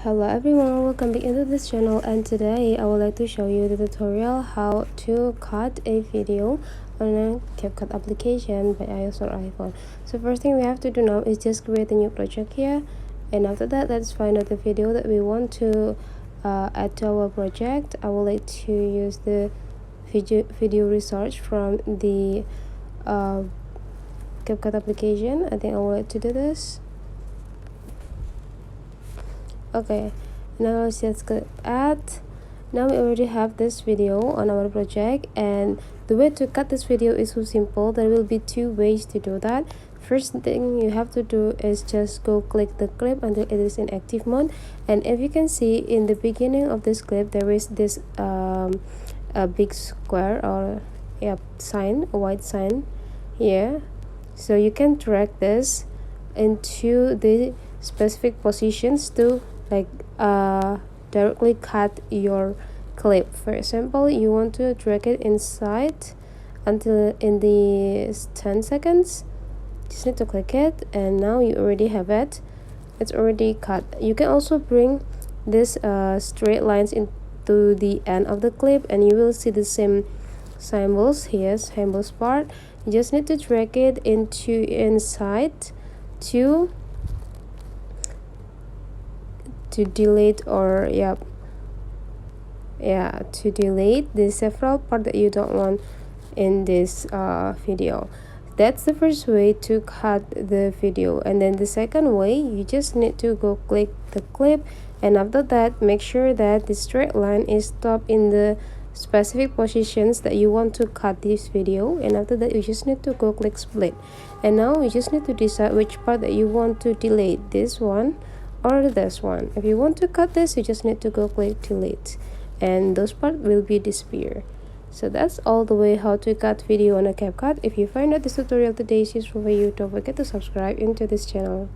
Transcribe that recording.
Hello everyone, welcome back into this channel, and today I would like to show you the tutorial how to cut a video on a CapCut application by iOS or iPhone. So first thing we have to do now is just create a new project here, and after that let's find out the video that we want to add to our project. I would like to use the video research from the CapCut application. I think I would like to do this. Okay, now let's just click add. Now we already have this video on our project, and the way to cut this video is so simple. There will be two ways to do that. First thing you have to do is just go click the clip until it is in active mode, and if you can see in the beginning of this clip there is this a big square or sign, a white sign here. So you can drag this into the specific positions to directly cut your clip. For example, you want to drag it inside until in the 10 seconds. Just need to click it, and now you already have it. It's already cut. You can also bring this straight lines into the end of the clip, and you will see the same symbols here, symbols part. You just need to drag it into inside to delete, or to delete the several part that you don't want in this video. That's the first way to cut the video. And then the second way, you just need to go click the clip, and after that make sure that the straight line is stopped in the specific positions that you want to cut this video. And after that you just need to go click split, and now you just need to decide which part that you want to delete, this one or this one. If you want to cut this, you just need to go click delete, and those part will be disappear. So that's all the way how to cut video on a CapCut. If you find that this tutorial today is useful for you, don't forget to subscribe into this channel.